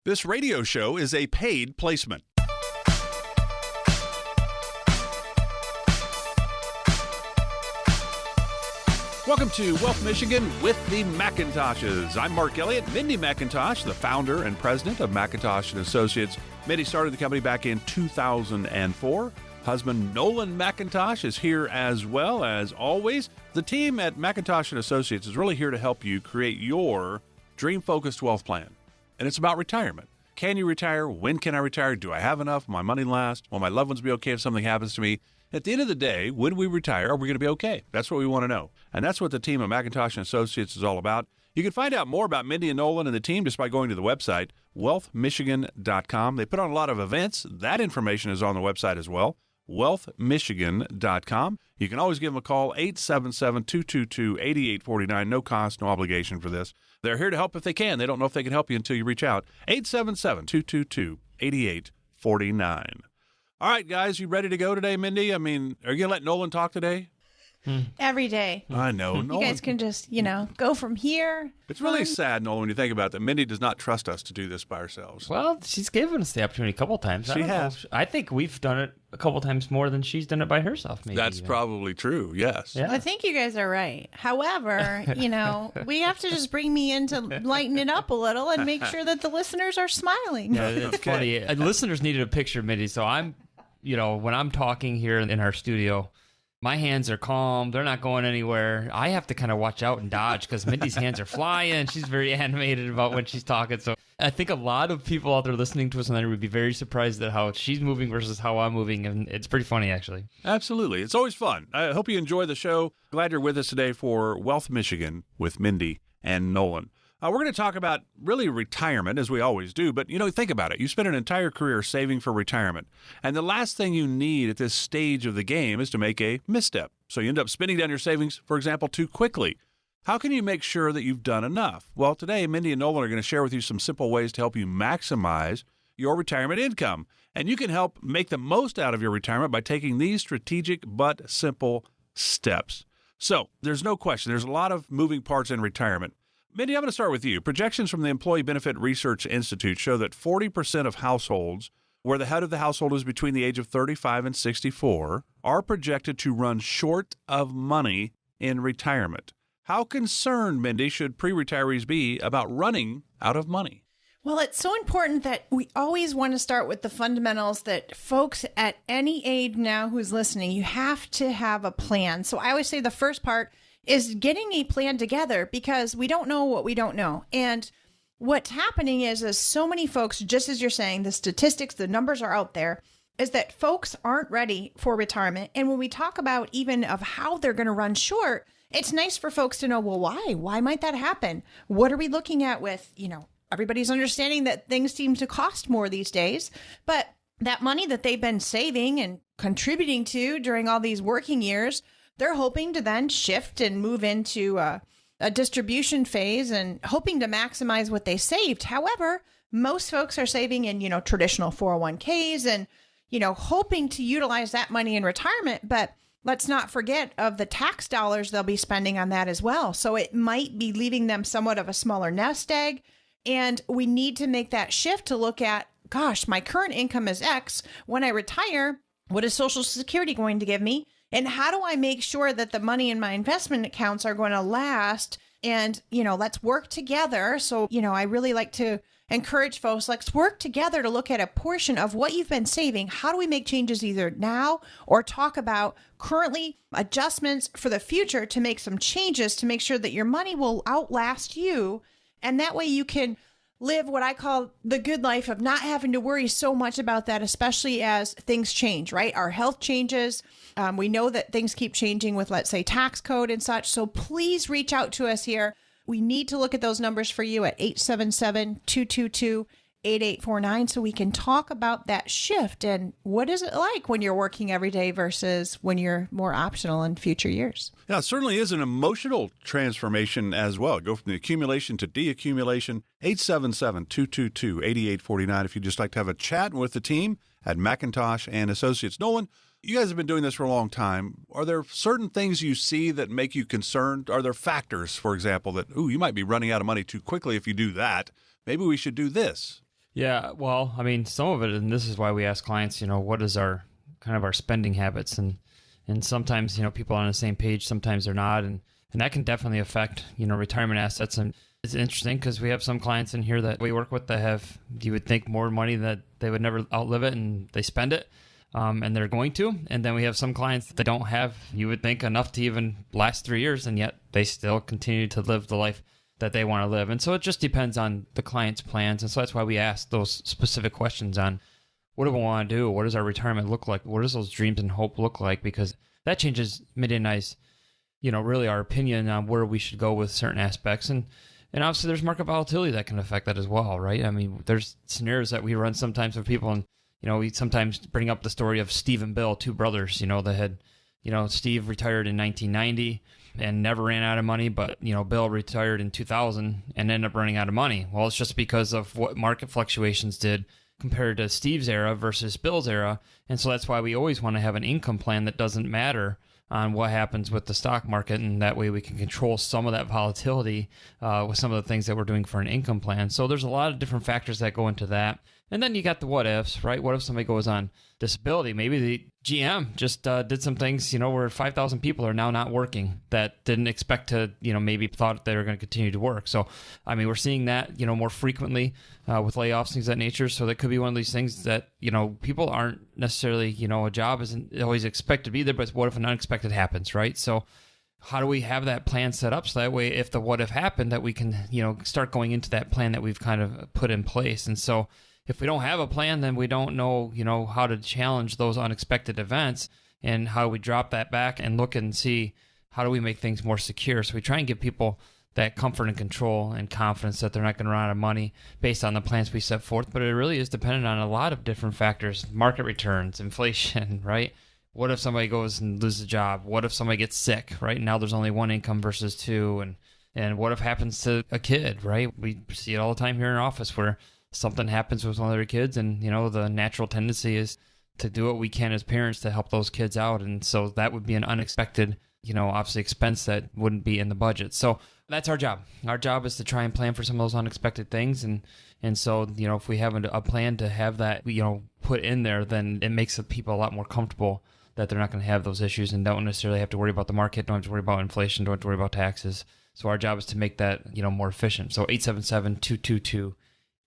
This radio show is a paid placement. Welcome to Wealth Michigan with the McIntoshes. I'm Mark Elliott. Mindy McIntosh, the founder and president of McIntosh & Associates. Mindy started the company back in 2004. Husband Nolan McIntosh is here as well. As always, the team at McIntosh & Associates is really here to help you create your dream-focused wealth plan. And it's about retirement. Can you retire? When can I retire? Do I have enough? Will my money last? Will my loved ones be okay if something happens to me? At the end of the day, when we retire, are we going to be okay? That's what we want to know. And that's what the team of McIntosh & Associates is all about. You can find out more about Mindy and Nolan and the team just by going to the website, wealthmichigan.com. They put on a lot of events. That information is on the website as well, wealthmichigan.com. You can always give them a call, 877-222-8849. No cost, no obligation for this. They're here to help if they can. They don't know if they can help you until you reach out. 877-222-8849. All right, guys, you ready to go today, Mindy? I mean, are you going to let Nolan talk today? Every day. I know. You Nolan. guys can just, go from here. It's really sad, Nolan, when you think about it, that Mindy does not trust us to do this by ourselves. Well, she's given us the opportunity a couple times. She has. I think we've done it a couple times more than she's done it by herself, maybe. That's probably true, yes. Yeah. I think you guys are right. However, we have to just bring me in to lighten it up a little and make sure that the listeners are smiling. Yeah, it's funny. Listeners needed a picture of Mindy, so I'm, when I'm talking here in our studio, my hands are calm. They're not going anywhere. I have to kind of watch out and dodge because Mindy's hands are flying. She's very animated about when she's talking. So I think a lot of people out there listening to us tonight would be very surprised at how she's moving versus how I'm moving. And it's pretty funny, actually. Absolutely. It's always fun. I hope you enjoy the show. Glad you're with us today for Wealth Michigan with Mindy and Nolan. We're going to talk about really retirement, as we always do, but, think about it. You spend an entire career saving for retirement, and the last thing you need at this stage of the game is to make a misstep. So you end up spending down your savings, for example, too quickly. How can you make sure that you've done enough? Well, today, Mindy and Nolan are going to share with you some simple ways to help you maximize your retirement income, and you can help make the most out of your retirement by taking these strategic but simple steps. So there's no question. There's a lot of moving parts in retirement. Mindy, I'm going to start with you. Projections from the Employee Benefit Research Institute show that 40% of households where the head of the household is between the age of 35 and 64 are projected to run short of money in retirement. How concerned, Mindy, should pre-retirees be about running out of money? Well, it's so important that we always want to start with the fundamentals that folks at any age now who's listening, you have to have a plan. So I always say the first part is getting a plan together because we don't know what we don't know. And what's happening is so many folks, just as you're saying, the statistics, the numbers are out there, is that folks aren't ready for retirement. And when we talk about even of how they're going to run short, it's nice for folks to know, well, why? Why might that happen? What are we looking at with, everybody's understanding that things seem to cost more these days, but that money that they've been saving and contributing to during all these working years, they're hoping to then shift and move into a distribution phase and hoping to maximize what they saved. However, most folks are saving in, traditional 401ks and, hoping to utilize that money in retirement. But let's not forget of the tax dollars they'll be spending on that as well. So it might be leaving them somewhat of a smaller nest egg. And we need to make that shift to look at, gosh, my current income is X. When I retire, what is Social Security going to give me? And how do I make sure that the money in my investment accounts are going to last? And, let's work together. So, I really like to encourage folks, let's work together to look at a portion of what you've been saving. How do we make changes either now or talk about currently adjustments for the future to make some changes to make sure that your money will outlast you? And that way you can live what I call the good life of not having to worry so much about that, especially as things change, right? Our health changes. We know that things keep changing with, let's say, tax code and such. So please reach out to us here. We need to look at those numbers for you at 877-222-8849 so we can talk about that shift and what is it like when you're working every day versus when you're more optional in future years. Yeah, it certainly is an emotional transformation as well. Go from the accumulation to deaccumulation. 877-222-8849 if you'd just like to have a chat with the team at McIntosh & Associates. Nolan, you guys have been doing this for a long time. Are there certain things you see that make you concerned? Are there factors, for example, that, you might be running out of money too quickly if you do that? Maybe we should do this. Yeah, well, I mean, some of it, and this is why we ask clients, what is our kind of our spending habits, and sometimes people are on the same page, sometimes they're not, and that can definitely affect retirement assets. And it's interesting because we have some clients in here that we work with that have, you would think, more money that they would never outlive it, and they spend it, and they're going to. And then we have some clients that don't have, you would think, enough to even last 3 years, and yet they still continue to live the life that they want to live. And so it just depends on the client's plans. And so that's why we ask those specific questions on what do we want to do? What does our retirement look like? What does those dreams and hope look like? Because that changes Mindy and I's, really our opinion on where we should go with certain aspects. And obviously there's market volatility that can affect that as well, right? I mean, there's scenarios that we run sometimes with people, and, we sometimes bring up the story of Steve and Bill, two brothers, that had, Steve retired in 1990 and never ran out of money, but, Bill retired in 2000 and ended up running out of money. Well, it's just because of what market fluctuations did compared to Steve's era versus Bill's era. And so that's why we always want to have an income plan that doesn't matter on what happens with the stock market, and that way we can control some of that volatility with some of the things that we're doing for an income plan. So there's a lot of different factors that go into that. And then you got the what ifs, right? What if somebody goes on disability? Maybe the GM just did some things, where 5,000 people are now not working that didn't expect to, maybe thought they were going to continue to work. So, I mean, we're seeing that, more frequently with layoffs, things of that nature. So that could be one of these things that, people aren't necessarily, a job isn't always expected to be there, but what if an unexpected happens, right? So how do we have that plan set up so that way if the what if happened, that we can, start going into that plan that we've kind of put in place. And so if we don't have a plan, then we don't know, how to challenge those unexpected events and how we drop that back and look and see how do we make things more secure. So we try and give people that comfort and control and confidence that they're not going to run out of money based on the plans we set forth. But it really is dependent on a lot of different factors: market returns, inflation, right? What if somebody goes and loses a job? What if somebody gets sick, right? Now there's only one income versus two. And what if happens to a kid, right? We see it all the time here in our office where something happens with one of their kids, and the natural tendency is to do what we can as parents to help those kids out. And so that would be an unexpected, obviously expense that wouldn't be in the budget. So that's our job. Our job is to try and plan for some of those unexpected things. And so, if we have a plan to have that, put in there, then it makes the people a lot more comfortable that they're not going to have those issues and don't necessarily have to worry about the market, don't have to worry about inflation, don't have to worry about taxes. So our job is to make that, more efficient. So 877-222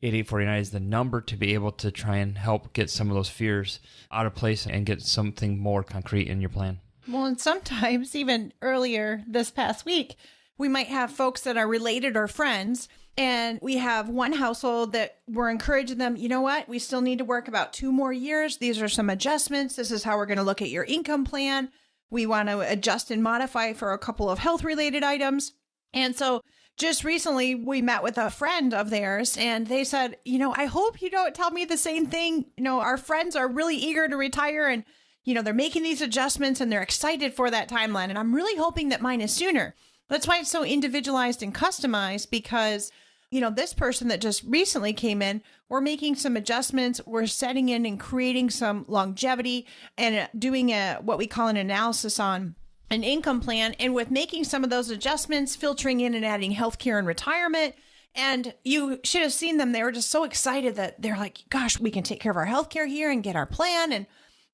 8849 is the number to be able to try and help get some of those fears out of place and get something more concrete in your plan. Well, and sometimes even earlier this past week, we might have folks that are related or friends, and we have one household that we're encouraging them, you know what, we still need to work about 2 more years. These are some adjustments. This is how we're going to look at your income plan. We want to adjust and modify for a couple of health-related items. And so just recently, we met with a friend of theirs, and they said, I hope you don't tell me the same thing. Our friends are really eager to retire, and, they're making these adjustments, and they're excited for that timeline. And I'm really hoping that mine is sooner. That's why it's so individualized and customized, because, this person that just recently came in, we're making some adjustments. We're setting in and creating some longevity and doing what we call an analysis on an income plan, and with making some of those adjustments, filtering in and adding healthcare and retirement. And you should have seen them. They were just so excited that they're like, gosh, we can take care of our healthcare here and get our plan and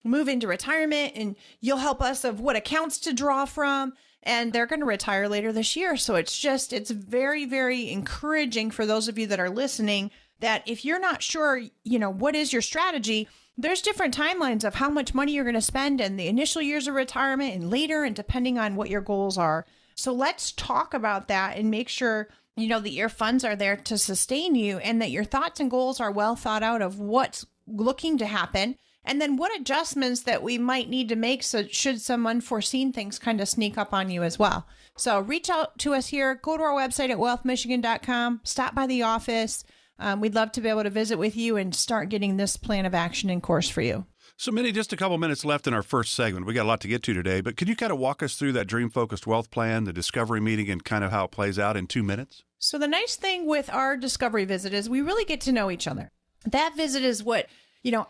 move into retirement. And you'll help us of what accounts to draw from. And they're going to retire later this year. So it's very, very encouraging for those of you that are listening, that if you're not sure, what is your strategy, there's different timelines of how much money you're going to spend in the initial years of retirement and later, and depending on what your goals are. So let's talk about that and make sure, that your funds are there to sustain you, and that your thoughts and goals are well thought out of what's looking to happen. And then what adjustments that we might need to make so should some unforeseen things kind of sneak up on you as well. So reach out to us here, go to our website at wealthmichigan.com, stop by the office. We'd love to be able to visit with you and start getting this plan of action in course for you. So, Mindy, just a couple minutes left in our first segment. We got a lot to get to today, but could you kind of walk us through that dream-focused wealth plan, the discovery meeting, and kind of how it plays out in 2 minutes? So the nice thing with our discovery visit is we really get to know each other. That visit is what,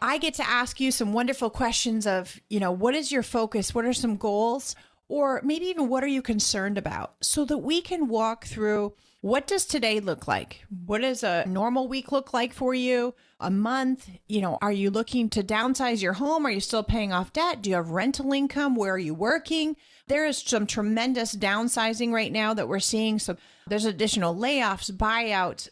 I get to ask you some wonderful questions of, what is your focus? What are some goals? Or maybe even what are you concerned about? So that we can walk through What does today look like? What does a normal week look like for you? A month? Are you looking to downsize your home? Are you still paying off debt? Do you have rental income? Where are you working? There is some tremendous downsizing right now that we're seeing. So there's additional layoffs, buyouts,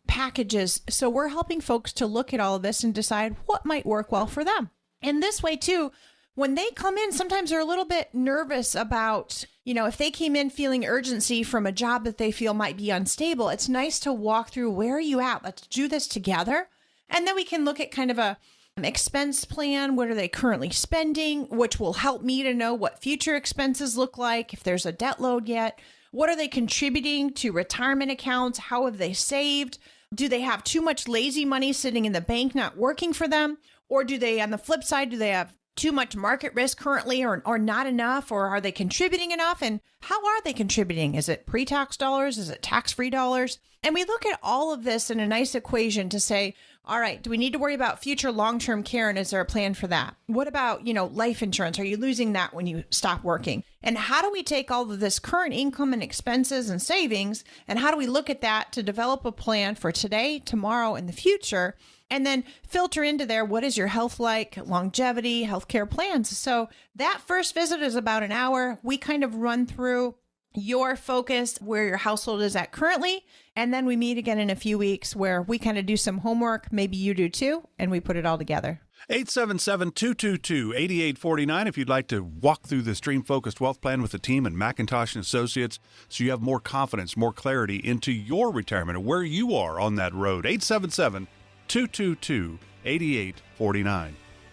packages. So we're helping folks to look at all of this and decide what might work well for them. And this way too, when they come in, sometimes they're a little bit nervous about, if they came in feeling urgency from a job that they feel might be unstable, it's nice to walk through, where are you at? Let's do this together. And then we can look at kind of a expense plan. What are they currently spending? Which will help me to know what future expenses look like, if there's a debt load yet. What are they contributing to retirement accounts? How have they saved? Do they have too much lazy money sitting in the bank not working for them? Or do they, on the flip side, do they have too much market risk currently or not enough? Or are they contributing enough? And how are they contributing? Is it pre-tax dollars? Is it tax-free dollars? And we look at all of this in a nice equation to say, all right, do we need to worry about future long-term care? And is there a plan for that? What about, life insurance? Are you losing that when you stop working? And how do we take all of this current income and expenses and savings? And how do we look at that to develop a plan for today, tomorrow, and the future? And then filter into there, what is your health like, longevity, healthcare plans? So that first visit is about an hour. We kind of run through your focus, where your household is at currently. And then we meet again in a few weeks where we kind of do some homework. Maybe you do too. And we put it all together. 877-222-8849 if you'd like to walk through this dream-focused wealth plan with the team and McIntosh & Associates so you have more confidence, more clarity into your retirement and where you are on that road. 877-222-8849.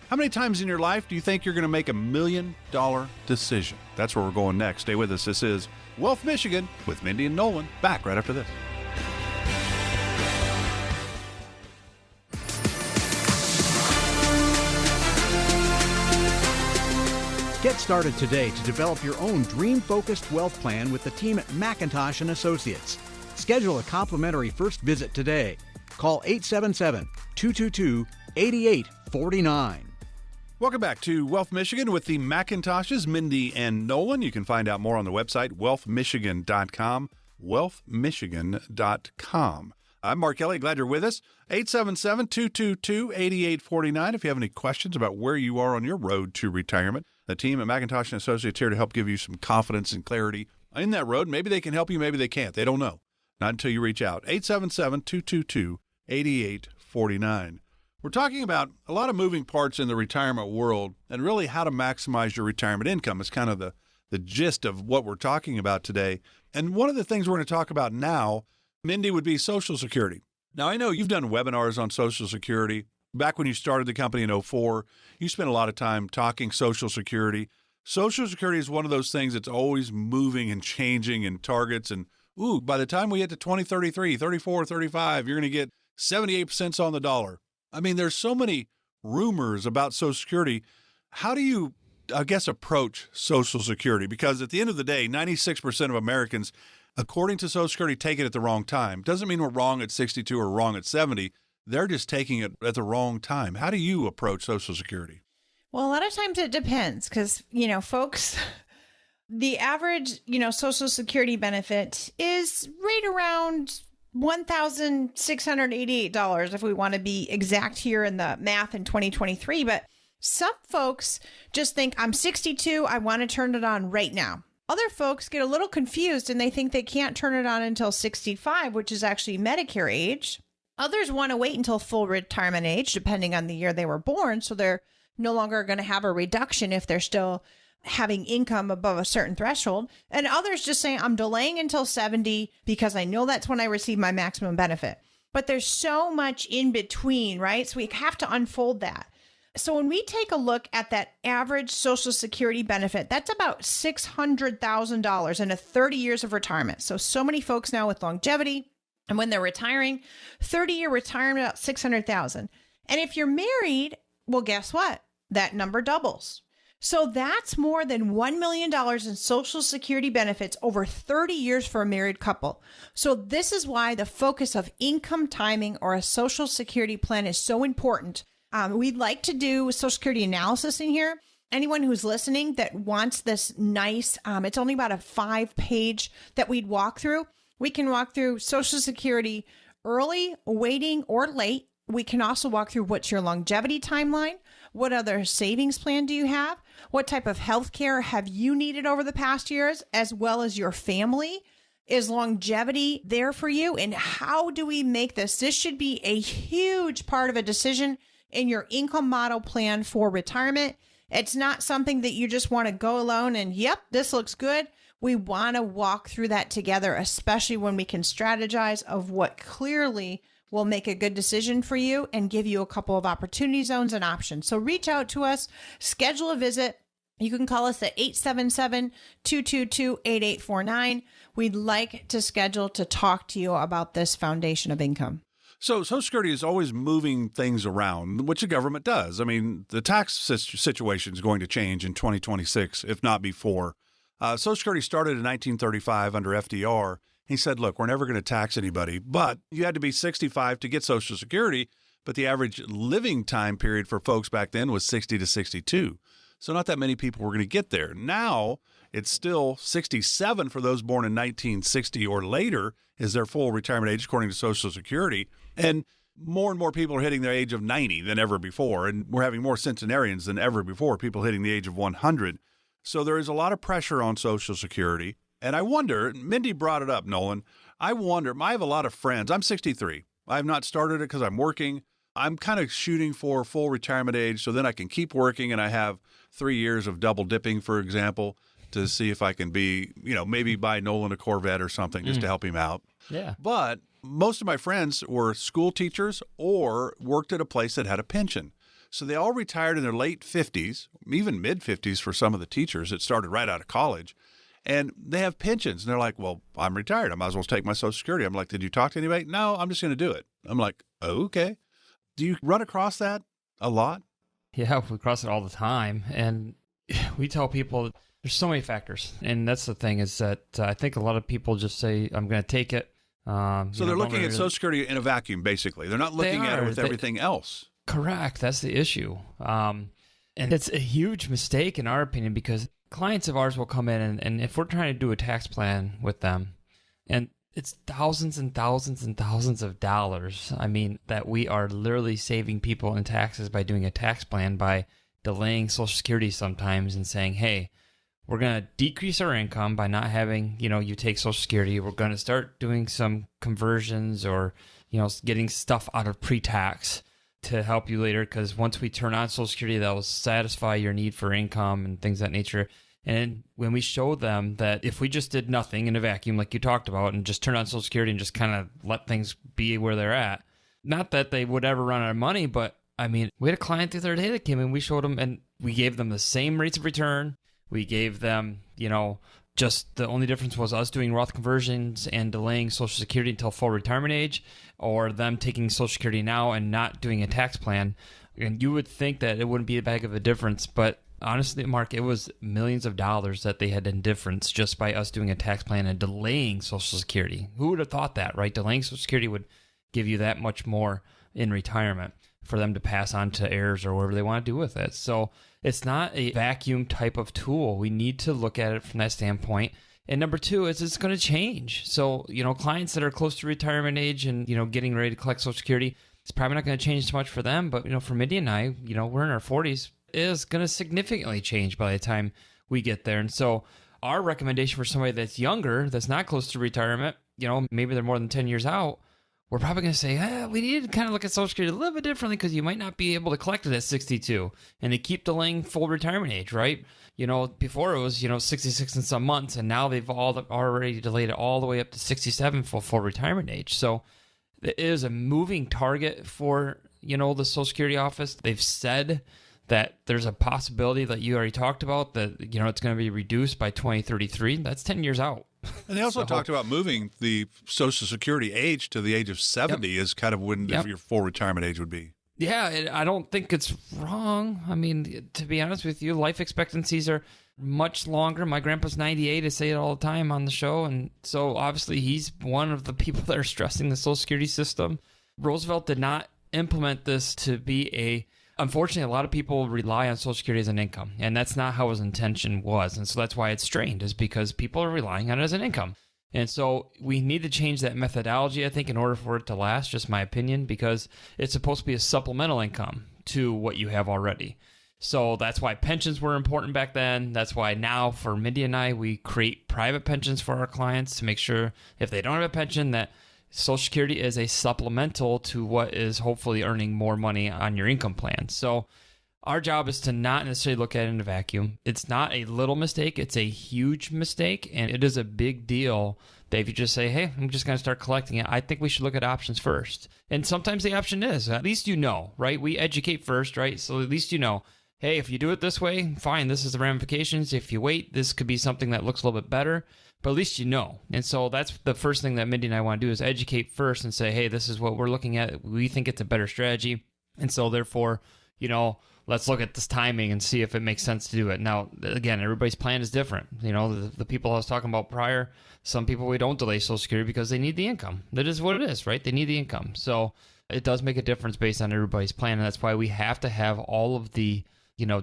How many times in your life do you think you're going to make $1 million decision? That's where we're going next. Stay with us. This is Wealth Michigan with Mindy and Nolan. Back right after this. Get started today to develop your own dream-focused wealth plan with the team at McIntosh & Associates. Schedule a complimentary first visit today. Call 877-222-8849. Welcome back to Wealth Michigan with the McIntoshes, Mindy and Nolan. You can find out more on the website, wealthmichigan.com, wealthmichigan.com. I'm Mark Kelly. Glad you're with us. 877-222-8849. If you have any questions about where you are on your road to retirement, the team at McIntosh & Associates here to help give you some confidence and clarity in that road. Maybe they can help you. Maybe they can't. They don't know. Not until you reach out. 877-222-8849. We're talking about a lot of moving parts in the retirement world and really how to maximize your retirement income is kind of the gist of what we're talking about today. And one of the things we're going to talk about now, Mindy, would be Social Security. Now, I know you've done webinars on Social Security. Back when you started the company in 2004, you spent a lot of time talking Social Security. Social Security is one of those things that's always moving and changing in targets. And, by the time we get to 2033, 34, 35, you're going to get 78 cents on the dollar. I mean, there's so many rumors about Social Security. How do you, approach Social Security? Because at the end of the day, 96% of Americans, according to Social Security, take it at the wrong time. Doesn't mean we're wrong at 62 or wrong at 70. They're just taking it at the wrong time. How do you approach Social Security? Well, a lot of times it depends because, folks, the average, Social Security benefit is right around $1,688 if we want to be exact here in the math in 2023. But some folks just think, I'm 62, I want to turn it on right now. Other folks get a little confused and they think they can't turn it on until 65, which is actually Medicare age. Others want to wait until full retirement age, depending on the year they were born. So they're no longer going to have a reduction if they're still having income above a certain threshold. And others just say, I'm delaying until 70 because I know that's when I receive my maximum benefit. But there's so much in between, right? So we have to unfold that. So when we take a look at that average Social Security benefit, that's about $600,000 in 30 years of retirement. So many folks now with longevity, and when they're retiring, 30-year retirement, about $600,000. And if you're married, well, guess what? That number doubles. So that's more than $1 million in Social Security benefits over 30 years for a married couple. So this is why the focus of income timing or a Social Security plan is so important. We'd like to do Social Security analysis in here. Anyone who's listening that wants this nice, it's only about a 5-page that we'd walk through. We can walk through Social Security early, waiting, or late. We can also walk through what's your longevity timeline. What other savings plan do you have? What type of health care have you needed over the past years, as well as your family? Is longevity there for you? And how do we make this? This should be a huge part of a decision in your income model plan for retirement. It's not something that you just want to go alone and, yep, this looks good. We want to walk through that together, especially when we can strategize of what clearly will make a good decision for you and give you a couple of opportunity zones and options. So reach out to us, schedule a visit. You can call us at 877-222-8849. We'd like to schedule to talk to you about this foundation of income. So Social Security is always moving things around, which the government does. I mean, the tax situation is going to change in 2026, if not before. Social Security started in 1935 under FDR. He said, look, we're never going to tax anybody, but you had to be 65 to get Social Security, but the average living time period for folks back then was 60 to 62. So not that many people were going to get there. Now it's still 67 for those born in 1960 or later is their full retirement age according to Social Security. And more people are hitting the age of 90 than ever before. And we're having more centenarians than ever before, people hitting the age of 100. So there is a lot of pressure on Social Security. And I wonder, Mindy brought it up, Nolan. I wonder, I have a lot of friends. I'm 63. I have not started it because I'm working. I'm kind of shooting for full retirement age so then I can keep working and I have 3 years of double dipping, for example, to see if I can be, maybe buy Nolan a Corvette or something just to help him out. Yeah. But most of my friends were school teachers or worked at a place that had a pension. So they all retired in their late 50s, even mid 50s for some of the teachers that started right out of college. And they have pensions. And they're like, well, I'm retired. I might as well take my Social Security. I'm like, did you talk to anybody? No, I'm just going to do it. I'm like, oh, okay. Do you run across that a lot? Yeah, we cross it all the time. And we tell people there's so many factors. And that's the thing is that I think a lot of people just say, I'm going to take it. So they're looking at Social Security in a vacuum, basically. They're not looking at it with everything else. Correct. That's the issue. And it's a huge mistake in our opinion because clients of ours will come in and if we're trying to do a tax plan with them and it's thousands and thousands and thousands of dollars, I mean, that we are literally saving people in taxes by doing a tax plan by delaying Social Security sometimes and saying, hey, we're going to decrease our income by not having, you take Social Security. We're going to start doing some conversions or, getting stuff out of pre-tax to help you later. Because once we turn on Social Security, that will satisfy your need for income and things of that nature. And when we show them that if we just did nothing in a vacuum, like you talked about, and just turn on Social Security and just kind of let things be where they're at, not that they would ever run out of money, but I mean, we had a client the other day that came in, we showed them, and we gave them the same rates of return. We gave them, just the only difference was us doing Roth conversions and delaying Social Security until full retirement age, or them taking Social Security now and not doing a tax plan. And you would think that it wouldn't be a big of a difference, but honestly, Mark, it was millions of dollars that they had in difference just by us doing a tax plan and delaying Social Security. Who would have thought that, right? Delaying Social Security would give you that much more in retirement for them to pass on to heirs or whatever they want to do with it. So it's not a vacuum type of tool. We need to look at it from that standpoint. And number two is it's going to change. So, clients that are close to retirement age and, getting ready to collect Social Security, it's probably not going to change too much for them. But, for Mindy and I, we're in our 40s, is going to significantly change by the time we get there. And so our recommendation for somebody that's younger, that's not close to retirement, maybe they're more than 10 years out, we're probably going to say, we need to kind of look at Social Security a little bit differently because you might not be able to collect it at 62. And they keep delaying full retirement age, right? Before it was, 66 and some months, and now they've already delayed it all the way up to 67 for full retirement age. So it is a moving target for, the Social Security office. They've said that there's a possibility that you already talked about that, it's going to be reduced by 2033. That's 10 years out. And they also talked about moving the Social Security age to the age of 70 is kind of when your full retirement age would be. Yeah, I don't think it's wrong. I mean, to be honest with you, life expectancies are much longer. My grandpa's 98. I say it all the time on the show. And so obviously he's one of the people that are stressing the Social Security system. Roosevelt did not implement this to be unfortunately, a lot of people rely on Social Security as an income, and that's not how his intention was. And so that's why it's strained, is because people are relying on it as an income. And so we need to change that methodology, I think, in order for it to last, just my opinion, because it's supposed to be a supplemental income to what you have already. So that's why pensions were important back then. That's why now for Mindy and I, we create private pensions for our clients to make sure if they don't have a pension that Social Security is a supplemental to what is hopefully earning more money on your income plan. So our job is to not necessarily look at it in a vacuum. It's not a little mistake. It's a huge mistake. And it is a big deal that if you just say, hey, I'm just going to start collecting it, I think we should look at options first. And sometimes the option is, at least you know, right? We educate first, right? So at least you know, hey, if you do it this way, fine, this is the ramifications. If you wait, this could be something that looks a little bit better. But at least you know. And so that's the first thing that Mindy and I want to do is educate first and say, hey, this is what we're looking at. We think it's a better strategy. And so therefore, let's look at this timing and see if it makes sense to do it. Now, again, everybody's plan is different. The people I was talking about prior, some people, we don't delay Social Security because they need the income. That is what it is, right? They need the income. So it does make a difference based on everybody's plan. And that's why we have to have all of the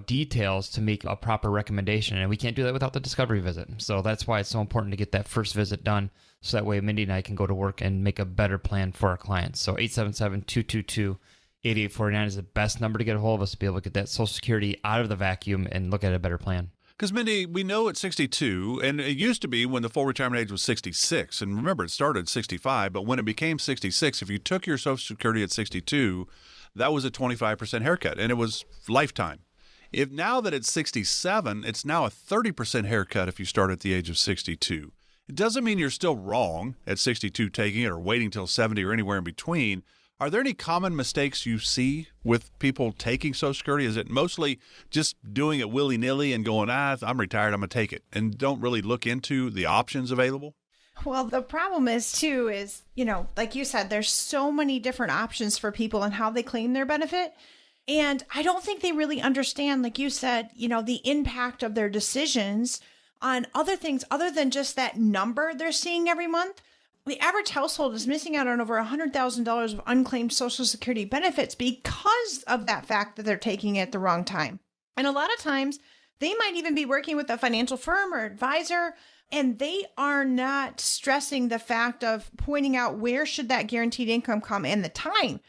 details to make a proper recommendation. And we can't do that without the discovery visit. So that's why it's so important to get that first visit done. So that way Mindy and I can go to work and make a better plan for our clients. So 877-222-8849 is the best number to get a hold of us to be able to get that Social Security out of the vacuum and look at a better plan. Because, Mindy, we know at 62, and it used to be when the full retirement age was 66, and remember, it started at 65, but when it became 66, if you took your Social Security at 62, that was a 25% haircut, and it was lifetime. If now that it's 67, it's now a 30% haircut if you start at the age of 62. It doesn't mean you're still wrong at 62 taking it or waiting till 70 or anywhere in between. Are there any common mistakes you see with people taking Social Security? Is it mostly just doing it willy-nilly and going, I'm retired, I'm going to take it, and don't really look into the options available? Well, the problem is, like you said, there's so many different options for people and how they claim their benefit. And I don't think they really understand, like you said, the impact of their decisions on other things other than just that number they're seeing every month. The average household is missing out on over $100,000 of unclaimed Social Security benefits because of that fact that they're taking it at the wrong time. And a lot of times they might even be working with a financial firm or advisor, and they are not stressing the fact of pointing out where should that guaranteed income come and the time.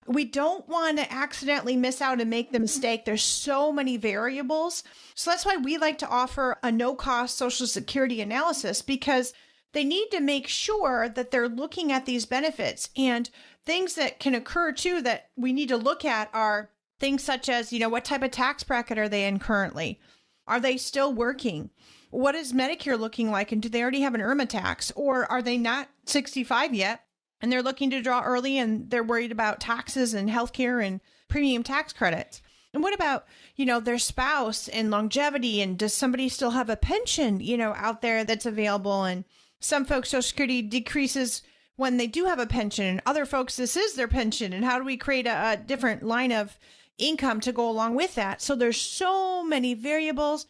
We don't want to accidentally miss out and make the mistake. There's so many variables. So that's why we like to offer a no-cost Social Security analysis, because they need to make sure that they're looking at these benefits. And things that can occur too that we need to look at are things such as, what type of tax bracket are they in currently? Are they still working? What is Medicare looking like? And do they already have an IRMA tax? Or are they not 65 yet and they're looking to draw early and they're worried about taxes and healthcare and premium tax credits? And what about, their spouse and longevity? And does somebody still have a pension, out there that's available? And some folks, Social Security decreases when they do have a pension, and other folks, this is their pension. And how do we create a different line of income to go along with that? So there's so many variables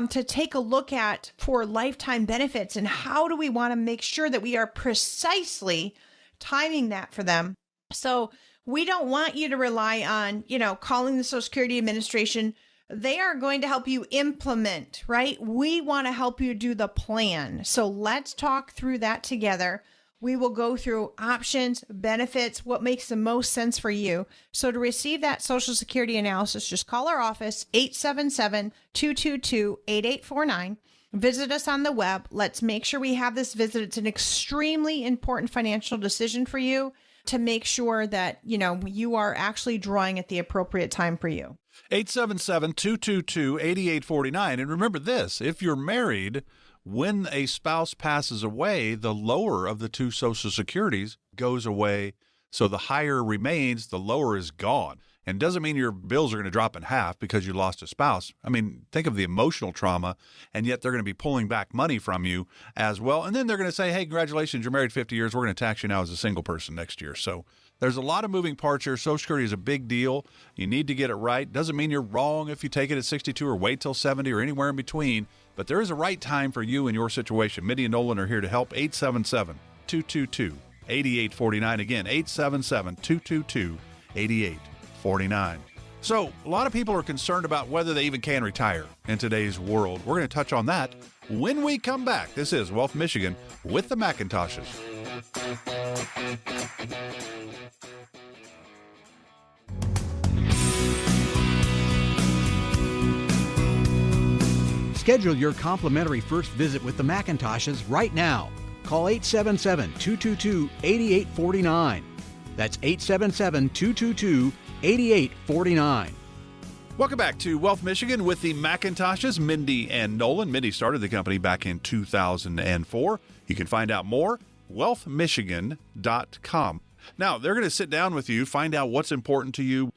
to take a look at for lifetime benefits. And how do we want to make sure that we are precisely timing that for them? So we don't want you to rely on, calling the Social Security Administration. They are going to help you implement, right? We want to help you do the plan. So let's talk through that together. We will go through options, benefits, what makes the most sense for you. So to receive that Social Security analysis, just call our office, 877-222-8849. Visit us on the web. Let's make sure we have this visit. It's an extremely important financial decision for you to make sure that, you are actually drawing at the appropriate time for you. 877-222-8849. And remember this, if you're married, when a spouse passes away, the lower of the two Social Securities goes away. So the higher remains, the lower is gone. And doesn't mean your bills are going to drop in half because you lost a spouse. I mean, think of the emotional trauma, and yet they're going to be pulling back money from you as well. And then they're going to say, hey, congratulations, you're married 50 years. We're going to tax you now as a single person next year. So there's a lot of moving parts here. Social Security is a big deal. You need to get it right. Doesn't mean you're wrong if you take it at 62 or wait till 70 or anywhere in between. But there is a right time for you and your situation. Mindy and Nolan are here to help. 877-222-8849. Again, 877-222-8849. So a lot of people are concerned about whether they even can retire in today's world. We're going to touch on that when we come back. This is Wealth Michigan with the McIntoshes. Schedule your complimentary first visit with the McIntoshes right now. Call 877-222-8849. That's 877-222-8849. Welcome back to Wealth Michigan with the McIntoshes, Mindy and Nolan. Mindy started the company back in 2004. You can find out more, wealthmichigan.com. Now, they're going to sit down with you, find out what's important to you,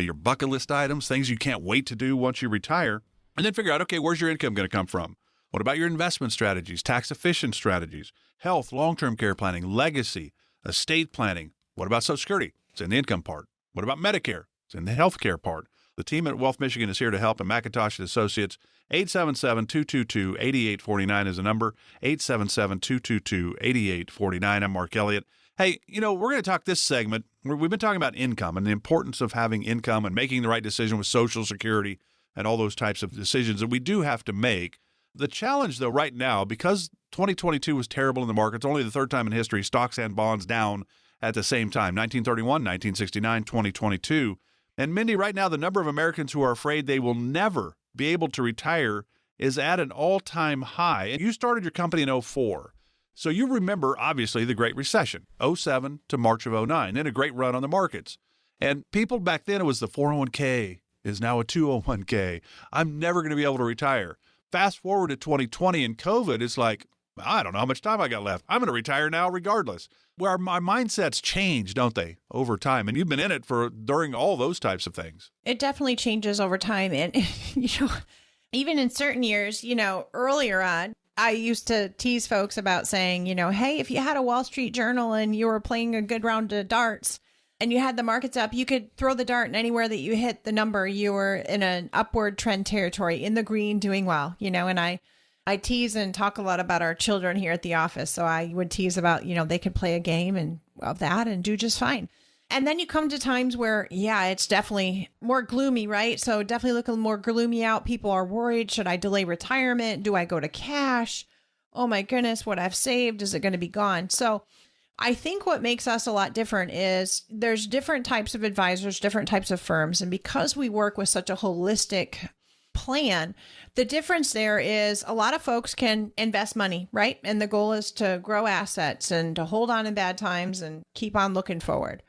your bucket list items, things you can't wait to do once you retire, and then figure out, okay, where's your income going to come from? What about your investment strategies, tax-efficient strategies, health, long-term care planning, legacy, estate planning? What about Social Security? It's in the income part. What about Medicare? It's in the health care part. The team at Wealth Michigan is here to help, and McIntosh Associates, 877-222-8849 is the number, 877-222-8849. I'm Mark Elliott. Hey, we're going to talk this segment. We've been talking about income and the importance of having income and making the right decision with Social Security and all those types of decisions that we do have to make. The challenge, though, right now, because 2022 was terrible in the markets, only the third time in history, stocks and bonds down at the same time, 1931, 1969, 2022. And Mindy, right now, the number of Americans who are afraid they will never be able to retire is at an all-time high. And you started your company in 2004. So you remember, obviously, the Great Recession, 2007 to March of 2009, and a great run on the markets. And people back then, it was the 401k is now a 201k. I'm never going to be able to retire. Fast forward to 2020 and COVID, it's like, I don't know how much time I got left. I'm going to retire now regardless. Where my mindsets change, don't they, over time? And you've been in it during all those types of things. It definitely changes over time. And, even in certain years, earlier on, I used to tease folks about saying, hey, if you had a Wall Street Journal and you were playing a good round of darts and you had the markets up, you could throw the dart and anywhere that you hit the number, you were in an upward trend territory, in the green, doing well, and I tease and talk a lot about our children here at the office. So I would tease about, they could play a game and of that and do just fine. And then you come to times where, it's definitely more gloomy, right? So definitely looking more gloomy out. People are worried. Should I delay retirement? Do I go to cash? Oh my goodness, what I've saved, is it going to be gone? So I think what makes us a lot different is there's different types of advisors, different types of firms. And because we work with such a holistic plan, the difference there is a lot of folks can invest money, right? And the goal is to grow assets and to hold on in bad times and keep on looking forward.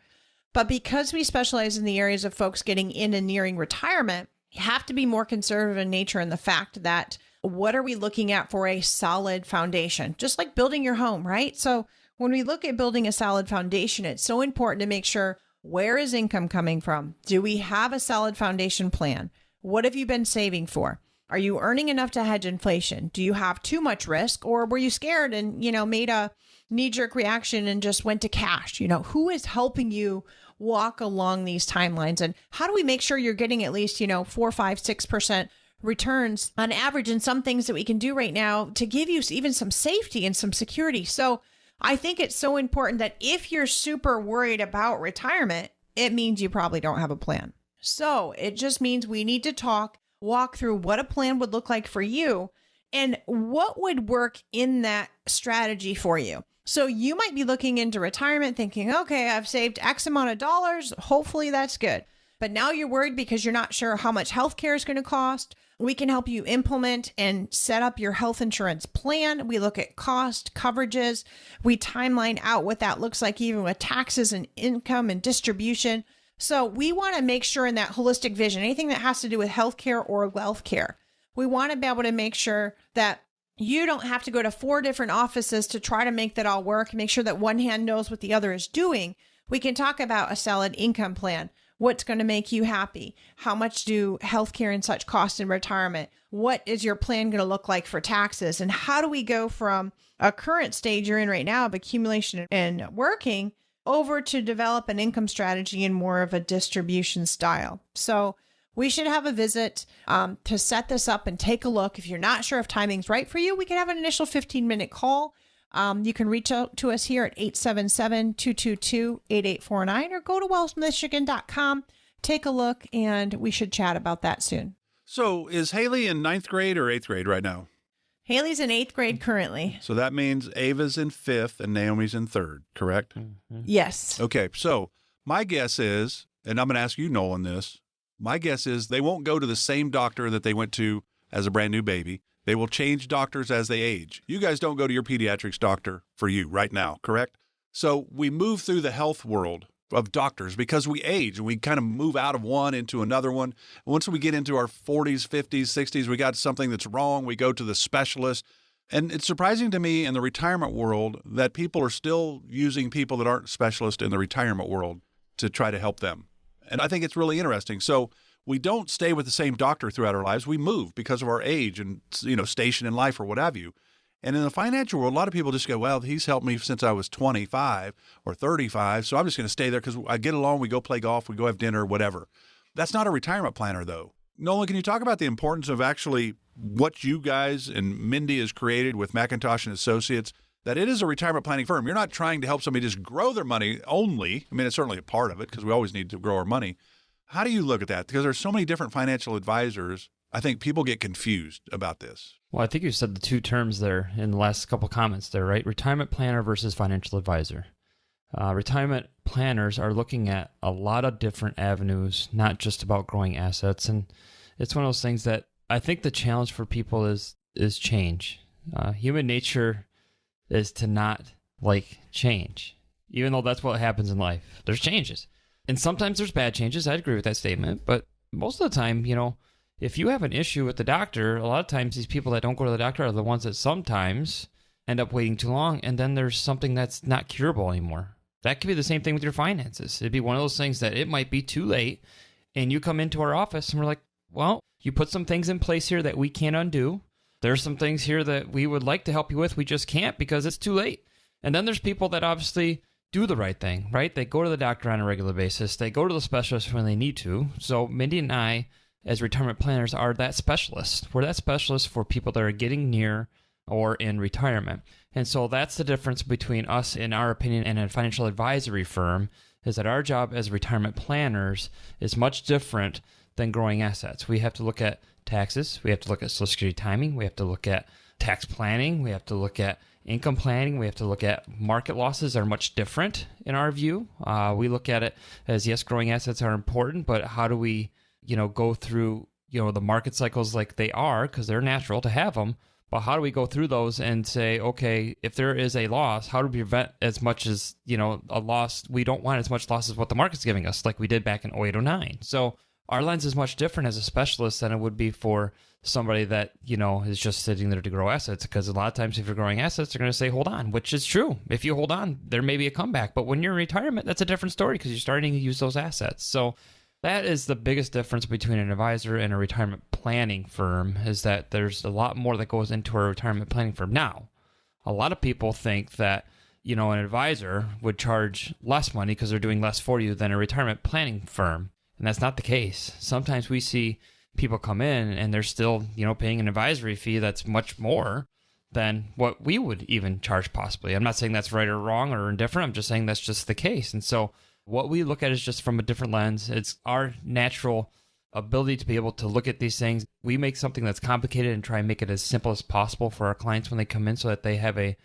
But because we specialize in the areas of folks getting in and nearing retirement, you have to be more conservative in nature in the fact that what are we looking at for a solid foundation? Just like building your home, right? So when we look at building a solid foundation, it's so important to make sure, where is income coming from? Do we have a solid foundation plan? What have you been saving for? Are you earning enough to hedge inflation? Do you have too much risk, or were you scared and, made a knee-jerk reaction and just went to cash? Who is helping you walk along these timelines? And how do we make sure you're getting at least, 4, 5, 6% returns on average in some things that we can do right now to give you even some safety and some security? So I think it's so important that if you're super worried about retirement, it means you probably don't have a plan. So it just means we need to walk through what a plan would look like for you and what would work in that strategy for you. So you might be looking into retirement thinking, okay, I've saved X amount of dollars. Hopefully that's good. But now you're worried because you're not sure how much healthcare is going to cost. We can help you implement and set up your health insurance plan. We look at cost, coverages. We timeline out what that looks like, even with taxes and income and distribution. So we want to make sure in that holistic vision, anything that has to do with healthcare or wealth care, we want to be able to make sure that you don't have to go to 4 different offices to try to make that all work, make sure that one hand knows what the other is doing. We can talk about a solid income plan. What's going to make you happy? How much do healthcare and such cost in retirement? What is your plan going to look like for taxes? And how do we go from a current stage you're in right now of accumulation and working over to develop an income strategy in more of a distribution style? So we should have a visit to set this up and take a look. If you're not sure if timing's right for you, we can have an initial 15-minute call. You can reach out to us here at 877-222-8849 or go to wealthmichigan.com, take a look, and we should chat about that soon. So is Haley in 9th grade or 8th grade right now? Haley's in 8th grade currently. So that means Ava's in 5th and Naomi's in 3rd, correct? Mm-hmm. Yes. Okay, so my guess is, and I'm going to ask you, Nolan, this. My guess is they won't go to the same doctor that they went to as a brand new baby. They will change doctors as they age. You guys don't go to your pediatrics doctor for you right now, correct? So we move through the health world of doctors because we age and we kind of move out of one into another one. Once we get into our 40s, 50s, 60s, we got something that's wrong, we go to the specialist. And it's surprising to me in the retirement world that people are still using people that aren't specialists in the retirement world to try to help them. And I think it's really interesting. So we don't stay with the same doctor throughout our lives. We move because of our age and, station in life or what have you. And in the financial world, a lot of people just go, well, he's helped me since I was 25 or 35, so I'm just going to stay there because I get along, we go play golf, we go have dinner, whatever. That's not a retirement planner, though. Nolan, can you talk about the importance of actually what you guys and Mindy has created with McIntosh and Associates, that it is a retirement planning firm? You're not trying to help somebody just grow their money only. I mean, it's certainly a part of it because we always need to grow our money. How do you look at that? Because there's so many different financial advisors. I think people get confused about this. Well, I think you said the two terms there in the last couple comments there, right? Retirement planner versus financial advisor. Retirement planners are looking at a lot of different avenues, not just about growing assets. And it's one of those things that I think the challenge for people is change. Human nature is to not like change, even though that's what happens in life. There's changes. And sometimes there's bad changes. I agree with that statement. But most of the time, if you have an issue with the doctor, a lot of times these people that don't go to the doctor are the ones that sometimes end up waiting too long, and then there's something that's not curable anymore. That could be the same thing with your finances. It'd be one of those things that it might be too late, and you come into our office and we're like, well, you put some things in place here that we can't undo. There's some things here that we would like to help you with. We just can't because it's too late. And then there's people that obviously do the right thing, right? They go to the doctor on a regular basis. They go to the specialist when they need to. So Mindy and I, as retirement planners, are that specialist. We're that specialist for people that are getting near or in retirement. And so that's the difference between us, in our opinion, and a financial advisory firm, is that our job as retirement planners is much different than growing assets. We have to look at taxes. We have to look at Social Security timing. We have to look at tax planning. We have to look at income planning. We have to look at market losses are much different in our view. We look at it as, yes, growing assets are important, but how do we go through, the market cycles like they are, because they're natural to have them, but how do we go through those and say, okay, if there is a loss, how do we prevent as much as, a loss? We don't want as much loss as what the market's giving us, like we did back in 08, 09. So our lens is much different as a specialist than it would be for somebody that, is just sitting there to grow assets, because a lot of times if you're growing assets, they're going to say, hold on, which is true. If you hold on, there may be a comeback, but when you're in retirement, that's a different story because you're starting to use those assets. So that is the biggest difference between an advisor and a retirement planning firm, is that there's a lot more that goes into a retirement planning firm. Now, a lot of people think that, an advisor would charge less money because they're doing less for you than a retirement planning firm. And that's not the case. Sometimes we see people come in and they're still, paying an advisory fee that's much more than what we would even charge possibly. I'm not saying that's right or wrong or indifferent. I'm just saying that's just the case. And so what we look at is just from a different lens. It's our natural ability to be able to look at these things. We make something that's complicated and try and make it as simple as possible for our clients when they come in, so that they have a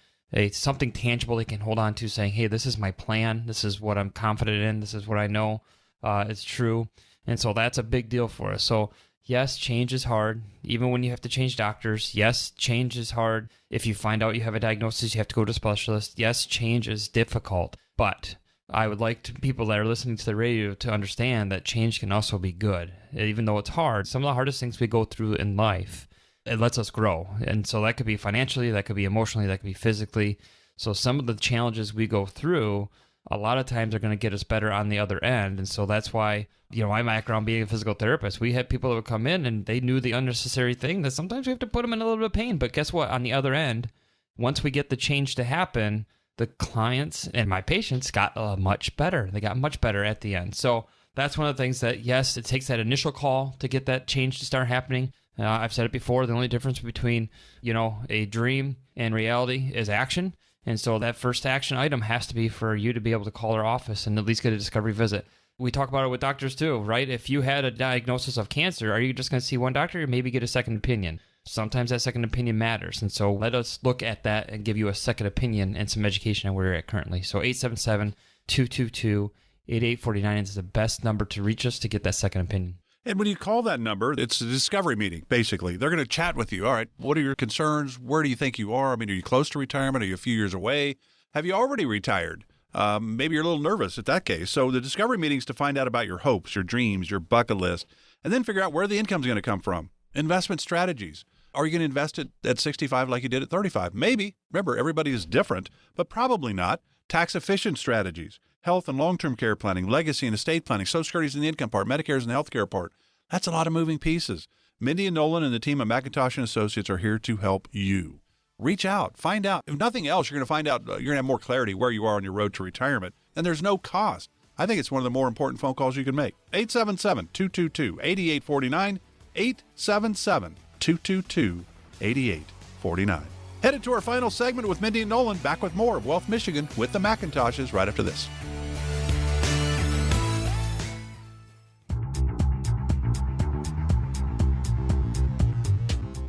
something tangible they can hold on to, saying, hey, this is my plan. This is what I'm confident in. This is what I know is true. And so that's a big deal for us. So yes, change is hard. Even when you have to change doctors, yes, change is hard. If you find out you have a diagnosis, you have to go to a specialist. Yes, change is difficult. But I would like people that are listening to the radio to understand that change can also be good. Even though it's hard, some of the hardest things we go through in life, it lets us grow. And so that could be financially, that could be emotionally, that could be physically. So some of the challenges we go through, a lot of times are going to get us better on the other end. And so that's why, my background being a physical therapist, we had people that would come in and they knew the unnecessary thing that sometimes we have to put them in a little bit of pain. But guess what? On the other end, once we get the change to happen, the clients and my patients got much better. They got much better at the end. So that's one of the things that, yes, it takes that initial call to get that change to start happening. I've said it before, the only difference between, a dream and reality is action. And so that first action item has to be for you to be able to call our office and at least get a discovery visit. We talk about it with doctors too, right? If you had a diagnosis of cancer, are you just going to see one doctor or maybe get a second opinion? sometimes that second opinion matters. And so let us look at that and give you a second opinion and some education on where you're at currently. So 877-222-8849 is the best number to reach us to get that second opinion. And when you call that number, it's a discovery meeting, basically. They're going to chat with you. All right, what are your concerns? Where do you think you are? I mean, are you close to retirement? Are you a few years away? Have you already retired? Maybe you're a little nervous at that case. So the discovery meeting is to find out about your hopes, your dreams, your bucket list, and then figure out where the income's going to come from. Investment strategies. Are you going to invest it at 65 like you did at 35? Maybe. Remember, everybody is different, but probably not. Tax-efficient strategies. Health and long-term care planning, legacy and estate planning, Social Security's in the income part, Medicare's in the healthcare part. That's a lot of moving pieces. Mindy and Nolan and the team at McIntosh & Associates are here to help you. Reach out. Find out. If nothing else, you're going to find out, you're going to have more clarity where you are on your road to retirement. And there's no cost. I think it's one of the more important phone calls you can make. 877-222-8849, 877-222-8849. Headed to our final segment with Mindy and Nolan. Back with more of Wealth Michigan with the McIntoshes right after this.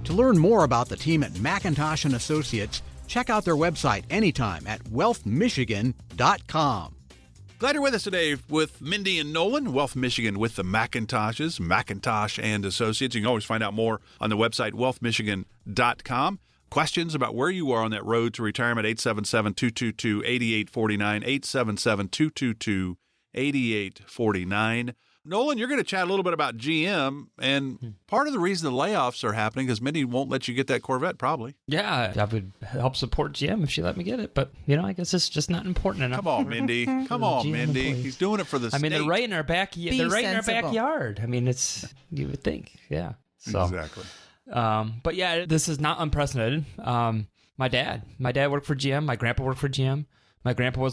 To learn more about the team at McIntosh & Associates, check out their website anytime at wealthmichigan.com. Glad you're with us today with Mindy and Nolan, Wealth Michigan with the McIntoshes, McIntosh and Associates. You can always find out more on the website, wealthmichigan.com. Questions about where you are on that road to retirement, 877-222-8849, 877-222-8849. Nolan, you're going to chat a little bit about GM, and part of the reason the layoffs are happening is Mindy won't let you get that Corvette, probably. Yeah, I would help support GM if she let me get it, but, I guess it's just not important enough. Come on, Mindy. Come on, Mindy. employees. He's doing it for the state. they're right in our they're right in our backyard. It's, you would think, yeah. So, exactly. But yeah, this is not unprecedented. My dad worked for GM. My grandpa worked for GM. My grandpa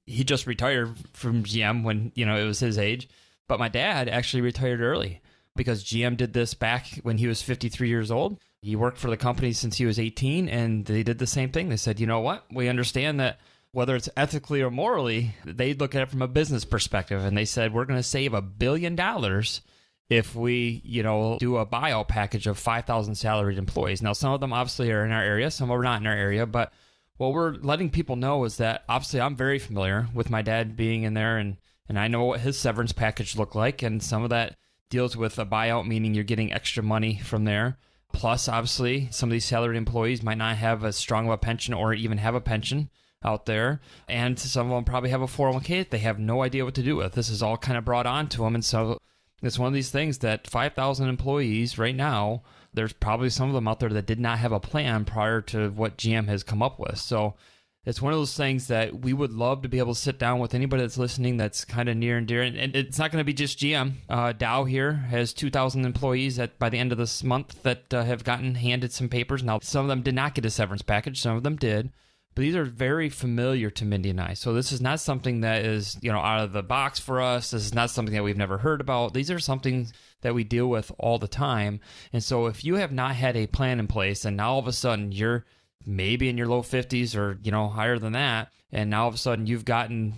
he just retired from GM when, it was his age. But my dad actually retired early because GM did this back when he was 53 years old. He worked for the company since he was 18, and they did the same thing. They said, you know what? We understand that whether it's ethically or morally, they look at it from a business perspective. And they said, we're going to save $1 billion if we, do a buyout package of 5,000 salaried employees. Now, some of them obviously are in our area. Some are not in our area. But what we're letting people know is that obviously I'm very familiar with my dad being in there, and I know what his severance package looked like, and some of that deals with a buyout, meaning you're getting extra money from there. Plus, obviously, some of these salaried employees might not have as strong of a pension or even have a pension out there, and some of them probably have a 401k that they have no idea what to do with. This is all kind of brought on to them, and so it's one of these things that 5,000 employees right now, there's probably some of them out there that did not have a plan prior to what GM has come up with. So it's one of those things that we would love to be able to sit down with anybody that's listening that's kind of near and dear. And it's not going to be just GM. Dow here has 2,000 employees by the end of this month that have gotten handed some papers. Now, some of them did not get a severance package. Some of them did. But these are very familiar to Mindy and I. So this is not something that is, out of the box for us. This is not something that we've never heard about. These are something that we deal with all the time. And so if you have not had a plan in place and now all of a sudden you're maybe in your low 50s or, higher than that, and now all of a sudden you've gotten,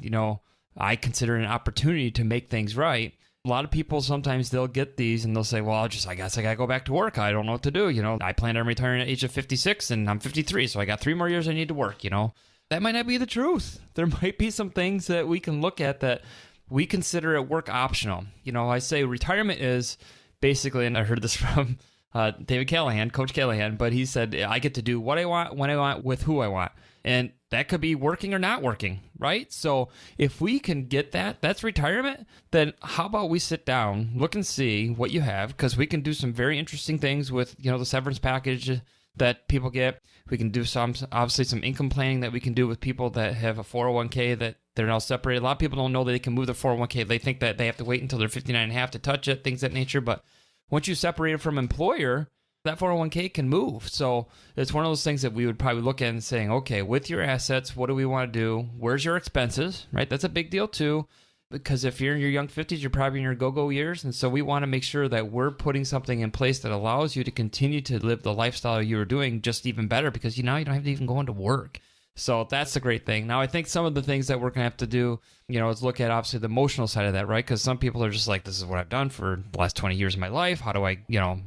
I consider an opportunity to make things right. A lot of people, sometimes they'll get these and they'll say, well, I guess I got to go back to work. I don't know what to do. I plan on retiring at the age of 56 and I'm 53, so I got 3 more years I need to work, That might not be the truth. There might be some things that we can look at that we consider at work optional. I say retirement is basically, and I heard this from David Callahan, Coach Callahan, but he said, I get to do what I want, when I want, with who I want. And that could be working or not working, right? So if we can get that's retirement, then how about we sit down, look and see what you have, because we can do some very interesting things with, the severance package that people get. We can do obviously some income planning that we can do with people that have a 401k that they're now separated. A lot of people don't know that they can move their 401k. They think that they have to wait until they're 59 and a half to touch it, things of that nature. But once you separate it from employer, that 401k can move. So it's one of those things that we would probably look at and saying, okay, with your assets, what do we want to do? Where's your expenses, right? That's a big deal too, because if you're in your young 50s, you're probably in your go-go years. And so we want to make sure that we're putting something in place that allows you to continue to live the lifestyle you were doing just even better, because now you don't have to even go into work. So that's the great thing. Now, I think some of the things that we're going to have to do, is look at obviously the emotional side of that, right? Because some people are just like, this is what I've done for the last 20 years of my life. How do I,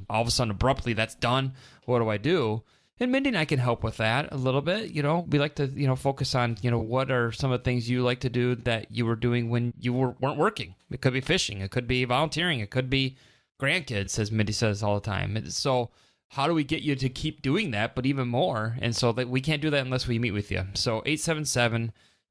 all of a sudden abruptly that's done. What do I do? And Mindy and I can help with that a little bit. We like to, focus on, what are some of the things you like to do that you were doing when you weren't working. It could be fishing. It could be volunteering. It could be grandkids, as Mindy says all the time. So how do we get you to keep doing that, but even more? And so that we can't do that unless we meet with you. So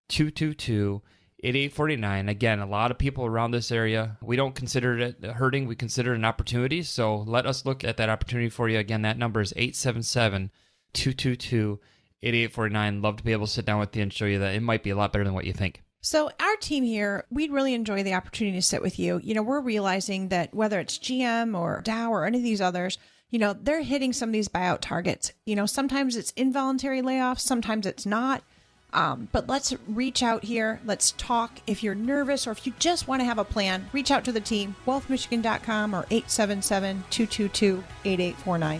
877-222-8849. Again, a lot of people around this area, we don't consider it hurting. We consider it an opportunity. So let us look at that opportunity for you. Again, that number is 877-222-8849. Love to be able to sit down with you and show you that it might be a lot better than what you think. So our team here, we'd really enjoy the opportunity to sit with you. We're realizing that whether it's GM or Dow or any of these others, they're hitting some of these buyout targets. Sometimes it's involuntary layoffs, sometimes it's not. But let's reach out here. Let's talk. If you're nervous or if you just want to have a plan, reach out to the team, wealthmichigan.com or 877-222-8849.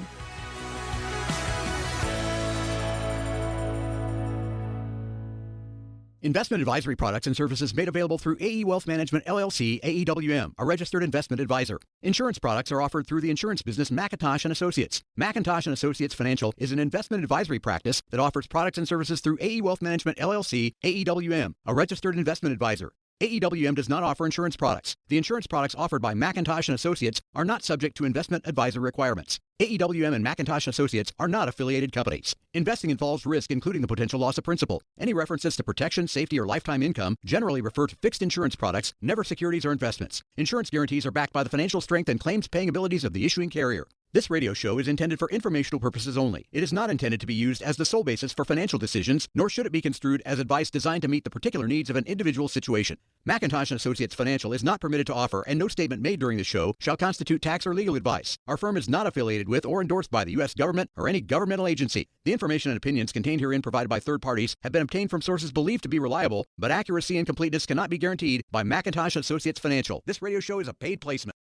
Investment advisory products and services made available through AE Wealth Management, LLC, AEWM, a registered investment advisor. Insurance products are offered through the insurance business McIntosh & Associates. McIntosh & Associates Financial is an investment advisory practice that offers products and services through AE Wealth Management, LLC, AEWM, a registered investment advisor. AEWM does not offer insurance products. The insurance products offered by McIntosh & Associates are not subject to investment advisor requirements. AEWM and McIntosh & Associates are not affiliated companies. Investing involves risk, including the potential loss of principal. Any references to protection, safety, or lifetime income generally refer to fixed insurance products, never securities or investments. Insurance guarantees are backed by the financial strength and claims-paying abilities of the issuing carrier. This radio show is intended for informational purposes only. It is not intended to be used as the sole basis for financial decisions, nor should it be construed as advice designed to meet the particular needs of an individual situation. McIntosh & Associates Financial is not permitted to offer, and no statement made during the show shall constitute tax or legal advice. Our firm is not affiliated with or endorsed by the U.S. government or any governmental agency. The information and opinions contained herein provided by third parties have been obtained from sources believed to be reliable, but accuracy and completeness cannot be guaranteed by McIntosh & Associates Financial. This radio show is a paid placement.